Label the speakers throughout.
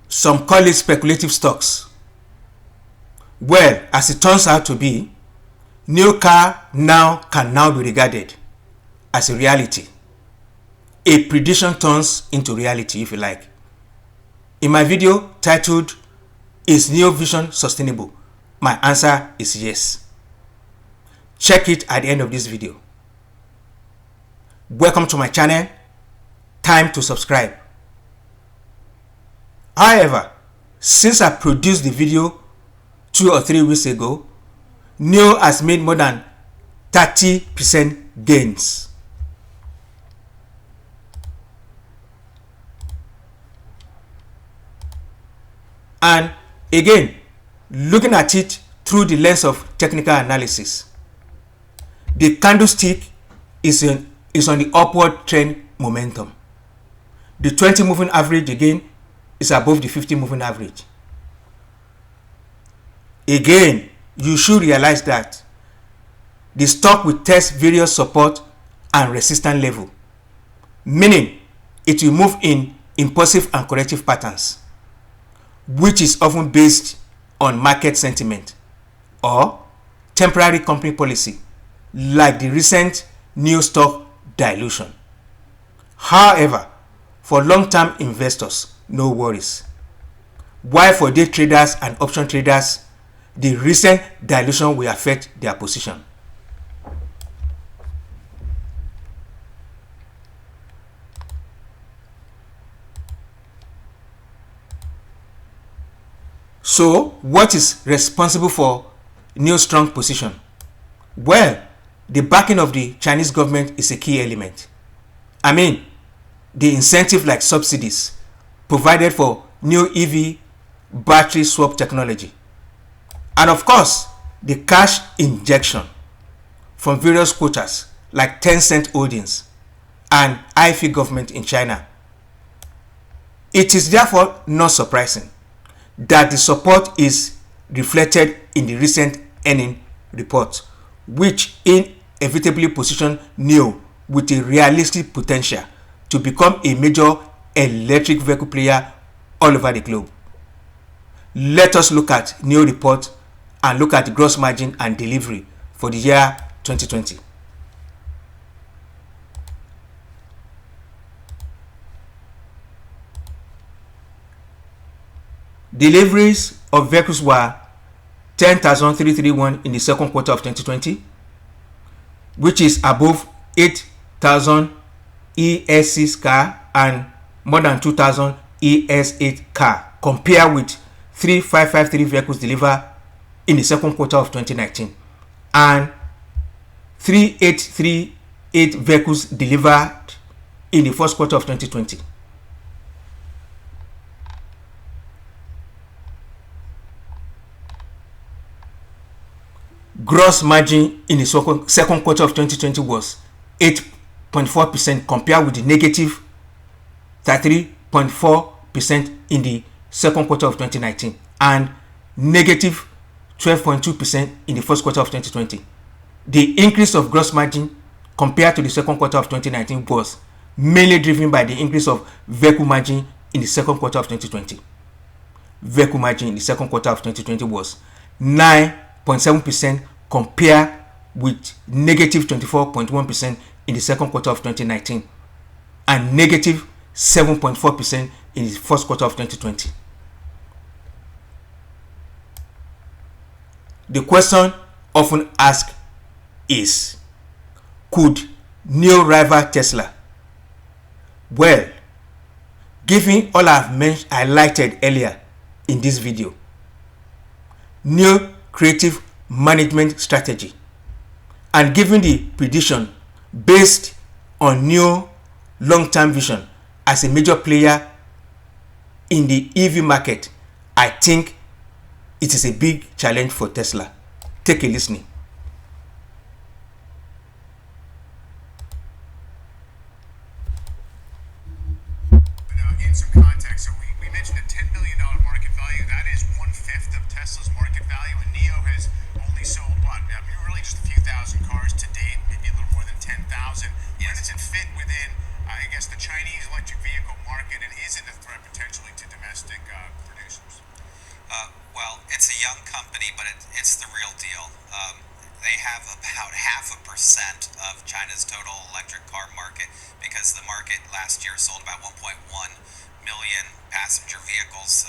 Speaker 1: Some call it speculative stocks. Well, as it turns out to be, NIO CAR can now be regarded as a reality. A prediction turns into reality, if you like. In my video titled, "Is NIO Vision Sustainable?" my answer is yes. Check it at the end of this video. Welcome to my channel. Time to subscribe. However, since I produced the video 2 or 3 weeks ago, NIO has made more than 30% gains. And again, looking at it through the lens of technical analysis, the candlestick is on the upward trend momentum. The 20 moving average again is above the 50 moving average. Again, you should realize that the stock will test various support and resistance level, meaning it will move in impulsive and corrective patterns, which is often based on market sentiment or temporary company policy, like the recent NIO stock dilution. However, for long-term investors, no worries. While for day traders and option traders, the recent dilution will affect their position. So, what is responsible for NIO's strong position? Well, the backing of the Chinese government is a key element. I mean, the incentive like subsidies provided for NIO EV battery swap technology. And of course, the cash injection from various quotas like Tencent Holdings and IFE government in China. It is therefore not surprising that the support is reflected in the recent earnings report, which inevitably positioned NIO with a realistic potential to become a major electric vehicle player all over the globe. Let us look at NIO report and look at the gross margin and delivery for the year 2020. Deliveries of vehicles were 10,331 in the second quarter of 2020, which is above 8,000 ES6 car and more than 2,000 ES8 car, compared with 3,553 vehicles delivered in the second quarter of 2019 and 3,838 vehicles delivered in the first quarter of 2020. Gross margin in the second quarter of 2020 was 8.4% compared with the negative 33.4% in the second quarter of 2019 and negative 12.2% in the first quarter of 2020. The increase of gross margin compared to the second quarter of 2019 was mainly driven by the increase of vehicle margin in the second quarter of 2020. Vehicle margin in the second quarter of 2020 was 9.7% compared with negative 24.1% in the second quarter of 2019 and negative 7.4% in the first quarter of 2020. The question often asked is, could NIO rival Tesla? Well, given all I've highlighted earlier in this video, NIO creative management strategy, and given the prediction based on NIO long-term vision as a major player in the EV market, I think it is a big challenge for Tesla. Take a listening.
Speaker 2: In some context, so we mentioned a $10 billion market value. That is 1/5 of Tesla's market value, and NIO has only sold what? I mean, really just a few thousand cars to date, maybe a little more than 10,000. Where does it fit within I guess, the Chinese electric vehicle market, and is it a threat potentially to domestic producers?
Speaker 3: Well, it's a young company, but it's the real deal. They have about 0.5% of China's total electric car market, because the market last year sold about 1.1 million passenger vehicles.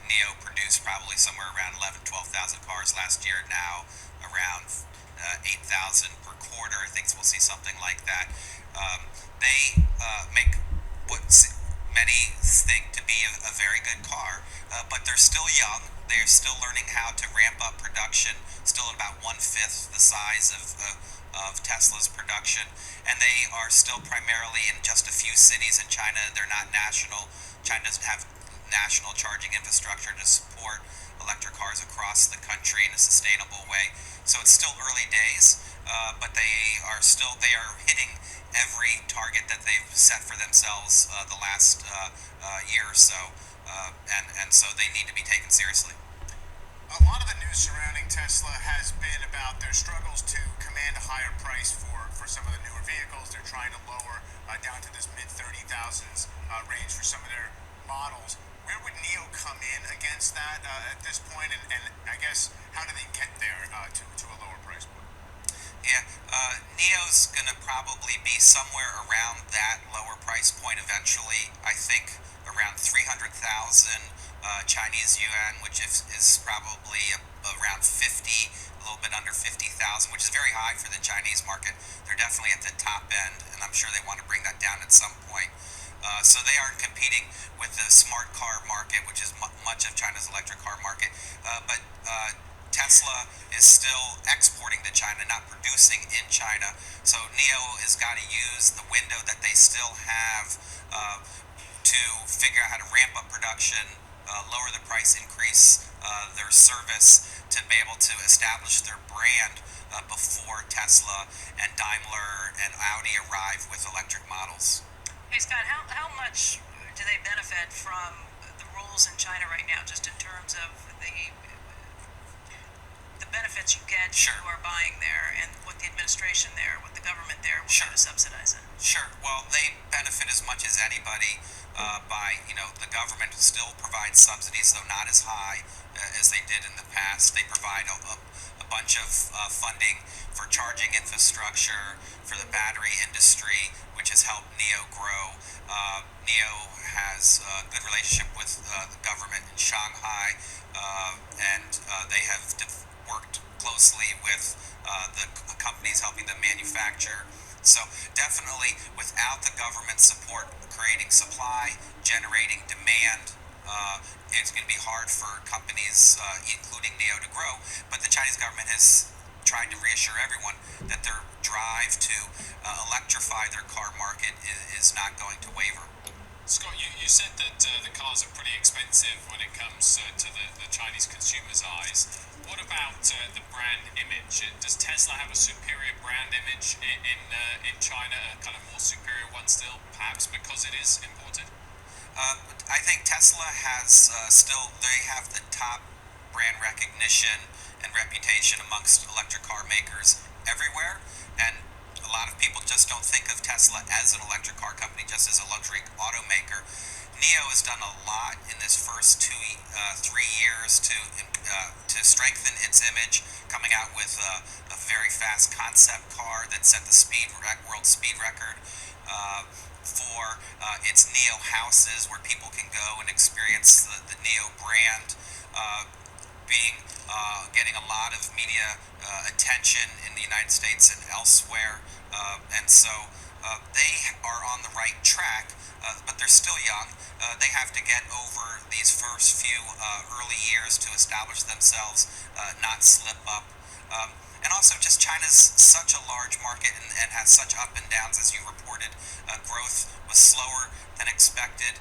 Speaker 3: NIO produced probably somewhere around 12,000 cars last year. Now around 8,000 per quarter. I think we'll see something like that. They make what many think to be a very good car, but they're still young. They're still learning how to ramp up production, still about 1/5 the size of Tesla's production, and they are still primarily in just a few cities in China. They're not national. China doesn't have national charging infrastructure to support electric cars across the country in a sustainable way. So it's still early days, but they are hitting every target that they've set for themselves the last year or so, and so they need to be taken seriously.
Speaker 2: A lot of the news surrounding Tesla has been about their struggles to command a higher price for some of the newer vehicles. They're trying to lower down to this mid-30,000s range for some of their models. Where would NIO come in against that at this point, and I guess how do they get there to a lower price point?
Speaker 3: Yeah, NIO's going to probably be somewhere around that lower price point eventually. I think around 300,000 Chinese yuan, which is probably around 50, a little bit under 50,000, which is very high for the Chinese market. They're definitely at the top end, and I'm sure they want to bring that down at some point. So they aren't competing with the smart car market, which is much of China's electric car market. But Tesla is still exporting to China, not producing in China. So NIO has got to use the window that they still have to figure out how to ramp up production, lower the price, increase their service, to be able to establish their brand before Tesla and Daimler and Audi arrive with electric models.
Speaker 4: Hey Scott, how much do they benefit from the rules in China right now, just in terms of the benefits you get
Speaker 3: Sure.
Speaker 4: who are buying there, and what the administration there, what the government there will
Speaker 3: Sure.
Speaker 4: do to subsidize it?
Speaker 3: Sure. Well, they benefit as much as anybody by, the government still provides subsidies, though not as high as they did in the past. They provide a bunch of funding for charging infrastructure, for the battery industry, which has helped NIO grow. NIO has a good relationship with the government in Shanghai, and they have worked closely with the companies helping them manufacture. So definitely, without the government support creating supply, generating demand, it's going to be hard for companies, including NIO, to grow. But the Chinese government has tried to reassure everyone that their drive to electrify their car market is not going to waver.
Speaker 5: Scott, you said that the cars are pretty expensive when it comes to the Chinese consumer's eyes. What about the brand image? Does Tesla have a superior brand image in China, a kind of more superior one still, perhaps because it is imported?
Speaker 3: I think Tesla has they have the top brand recognition and reputation amongst electric car makers everywhere, and a lot of people just don't think of Tesla as an electric car company, just as a luxury automaker. NIO has done a lot in this first 3 years to strengthen its image, coming out with a very fast concept car that set the world speed record for its NIO houses, where people can go and experience the NIO brand. Getting a lot of media attention in the United States and elsewhere, and so they are on the right track, but they're still young. They have to get over these first few early years to establish themselves, not slip up. And also, just China's such a large market and has such up and downs, as you reported. Growth was slower than expected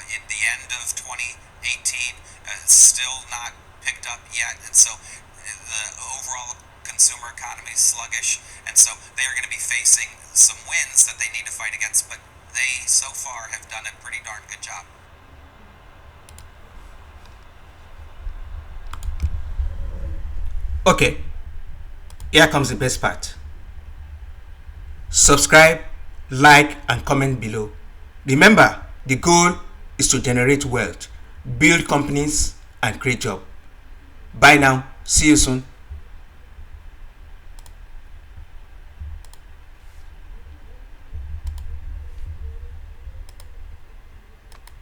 Speaker 3: in the end of 2018. Still not picked up yet, and so the overall consumer economy is sluggish, and so they are going to be facing some wins that they need to fight against, but they so far have done a pretty darn good job.
Speaker 1: Okay, here comes the best part. Subscribe, like and comment below. Remember, the goal is to generate wealth, build companies, and create jobs. Bye now. See you soon.